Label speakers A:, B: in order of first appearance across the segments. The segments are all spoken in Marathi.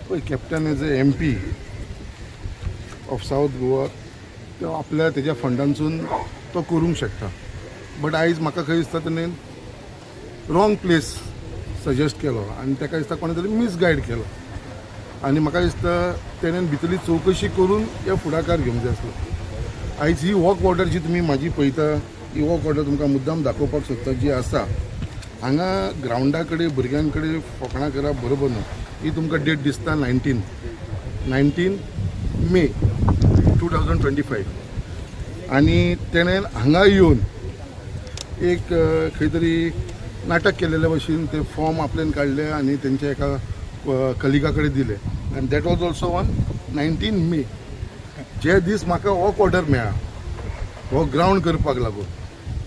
A: पळय captain as a MP of south Goa तो आपल्या तेज्या फंडांसून तो करूंक शकता. बट आयज म्हाका खंय दिसता तेणें रॉंग प्लेस सजेस्ट केलो आनी ताका दिसता कोणे तरी मिसगायड केलो आनी म्हाका दिसता तेणें भितरली चवकशी करून हे फुडाकार घेवंक जाय आसलो. आयज ही वॉक ऑर्डर जी तुमी म्हाजी पळयता ही वॉक ऑर्डर तुमकां मुद्दाम दाखोवपाक सोदता जी आसा हांगा ग्रावंडा कडेन भुरग्यां कडेन फकाणां करप बरोबर न्हू. ही तुमकां डेट दिसता 19 मे 2025 आनी तेणें हांगा येवन एक खंय तरी नाटक केलेल्या भशेन ते फॉर्म आपल्यान काडले आनी तेंच्या एका कलिगा कडेन दिले आनी दॅट वॉज ऑल्सो ऑन 19 मे. जे दीस म्हाका वॉक ऑर्डर मेळ्ळा हो ग्रावंड करपाक लागून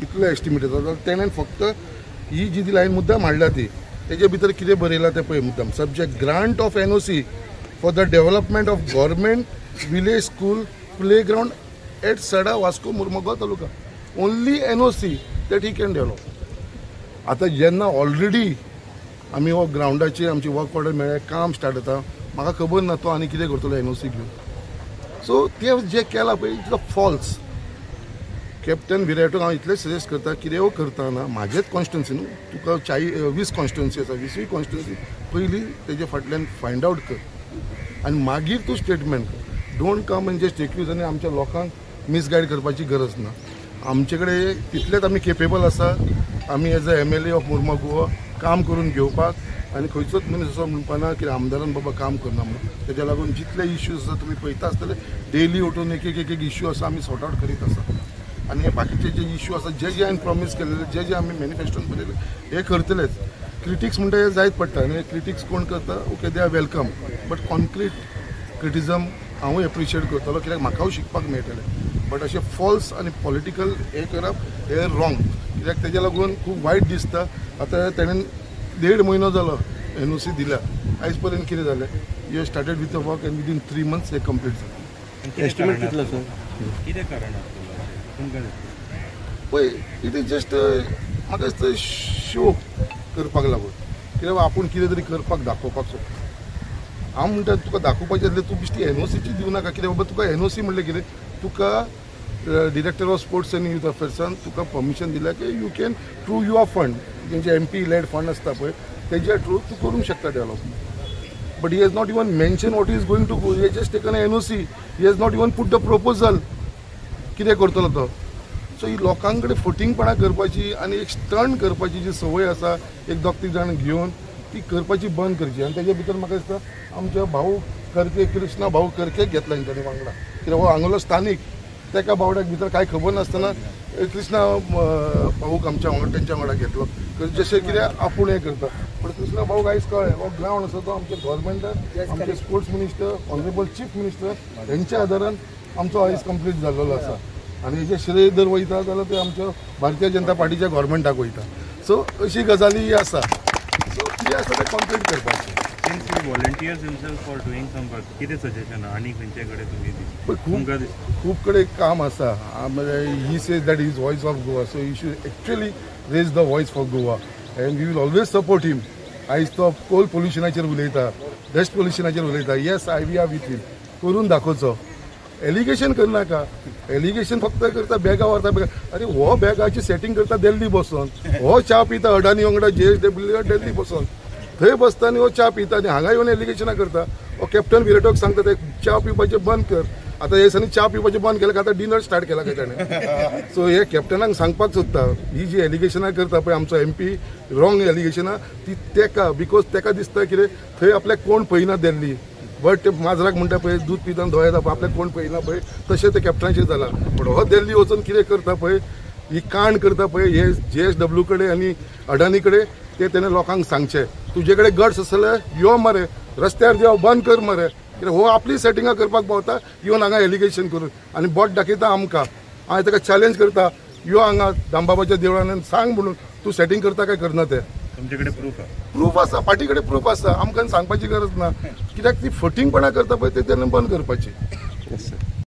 A: इतलो एस्टिमेट जाता तेणें फक्त ही जी लायन मुद्दाम हाडला ती तेजे भितर कितें बरयलां तें पळय मुद्दाम subject grant of NOC for the development of government village school play ground at Sada Vasco Mormugao taluka only NOC that he can develop. आतां जेन्ना ऑलरेडी आमी हो ग्रावंडाची आमची वॉक ऑर्डर मेळ्ळे काम स्टार्ट जाता म्हाका खबर ना तो आनी कितें करतलो NOC घेवन. सो ते जे केलां पळय इट्स फॉल्स. कॅप्टन विराटोक हांव इतलें सजेस्ट करता कितें करता ना म्हाजेच कॉन्स्टिट्युन्सी न्हू तुका 20 कॉन्स्टिट्युन्सी आसा 20वी कॉन्स्टिट्युन्सी पयलीं तेजे फाटल्यान फायंड आवट कर आनी मागीर तूं स्टेटमेंट कर. Don't come and just accuse आनी आमच्या लोकांक मिसगायड करपाची गरज ना. आमचे कडेन तितलेच आमी केपेबल आसा. आमी as a MLA of Mormugao Goa काम करून घेवपाक आनी खंयचोच मनीस असो म्हणपाना की आमदारान बाबा काम करना म्हणून. तेज्या लागून जितले इश्यूज आसा तुमी पळयता आसतले डेली उठून एक इश्यू आसा आमी सॉर्ट आवट करीत आसा आनी हे बाकीचे जे इश्यू आसा जे हांवें प्रॉमीस केलेले जे आमी मॅनिफेस्टोन बरयले हे करतलेच. क्रिटिक्स म्हणटा हे जायत पडटा आनी क्रिटिक्स कोण करता okay they are welcome but concrete criticism हांवूय एप्रिशिएट करतलो कित्याक म्हाकाय शिकपाक मेळटलें. बट अशें फॉल्स आनी पॉलिटिकल हे करप हे रॉंग कित्याक तेज्या लागून खूब वायट दिसता. आतां तेणेन 1.5 म्हयनो जालो NOC दिल्या आयज पर्यंत कितें जालें you started with a work end within 3 months हे कंप्लीट जालें.
B: एस्टिमेट कितलो सर कितें कारण
A: पळय इट इज जस्ट म्हाका दिसता शो करपाक लागून कित्याक आपूण कितें तरी करपाक दाखोवपाक सोदता. हांव म्हणटा तुका दाखोवपाचें आसलें तूं बिश्टी NOCची दिवं नाका कित्याक बाबा तुका NOC म्हणलें कितें तुका director of sports and youth अफेर्सान तुका परमिशन दिल्या की you can through your fund जेंचे MP लेड फंड आसता पळय तेज्या थ्रू तूं करूंक शकता development. But he has not even mention what is going to go he has just taken NOC he has not even put the proposal कितें करतलो तो. सो ही लोकां कडेन फटिंगपणां करपाची आनी एक स्टंट करपाची जी संवय आसा एक 2-3 जाण घेवन ती करपाची बंद करची आनी तेजे भितर म्हाका दिसता आमचे भाऊ करके कृष्णा भाऊ करके घेतला तांणी वांगडा कित्याक हो हांगलो स्थानीक तेका बावड्याक भितर कांय खबर नासतना कृष्णा भाऊक आमच्या वांगडा तेंच्या वांगडा घेतलो जशें कितें आपूण हें करता. पण कृष्णा भाऊक आयज कळ्ळें हो ग्रावंड आसा तो आमच्या गव्हर्मेंटान आमचे sports minister honourable chief minister हेंच्या आदारान आमचो आयज कंप्लीट जाल्लो आसा आनी हेजे श्रेय जर वयता जाल्यार ते आमच्या भारतीय जनता पार्टीच्या गव्हर्मेंटाक वयता. सो अशी गजाली आसा. सो कितें आसा तें कंप्लीट करपाचें.
B: Since you volunteers himself for doing some work, कितें सजेशन आनी खंयचे कडेन तुमी
A: खूब कडेन काम आसा. He says that is voice of Goa so you should actually raise the voice for Goa and we will always support him. आयज तो कोल पोल्युशनाचेर उलयता डस्ट पोल्युशनाचेर उलयता yes we are with him करून दाखोवचो. एलिगेशन करनाका. एलिगेशन फक्त करता बॅगा व्हरता बॅगा अरे हो बॅगाची सेटिंग करता दिल्ली बसून हो च्या पिता अडानी वांगडा JSW दिल्ली बसून थंय बसता आनी हो च्या पिता आनी हांगा येवन एलिगेशनां करता. हो कॅप्टन विराटोक सांगता ते च्या पिवपाचें बंद कर. आतां हे दिसांनी च्या पिवपाचें बंद केलें आतां डिनर स्टार्ट केला काय ताणें. सो हे कॅप्टनाक सांगपाक सोदता ही जी एलिगेशनां करता पळय आमचो MP रॉंग एलिगेशनां ती तेका बिकॉज तेका दिसता कितें थंय आपल्याक कोण पळयना दिल्ली बट माजराक म्हणटा पळय दूध पिता दोळे जाता आपल्याक कोण पळयना पळय तशें ते कॅप्टनाचेर जालां. पूण हो दिल्ली वचून कितें करता पळय ही काण करता पळय हे JSW कडेन आनी अडानी कडेन ते तेणें लोकांक सांगचें तुजे कडेन गट्स आसले यो मरे रस्त्यार देव बंद कर मरे कित्याक हो आपली सेटिंगां करपाक पावता येवन हांगा एलिगेशन करून आनी बोट दाखयता आमकां. हांवें ताका चॅलेंज करता यो हांगा दामबाबाच्या देवळान सांग म्हणून तूं सेटिंग करता काय करना तें.
B: तुमचे कडेन
A: प्रूफ आसा पार्टी कडेन प्रूफ आसा आमकां सांगपाची गरज ना कित्याक ती फटिंगपणां करता पळय ते तेन्ना बंद करपाची.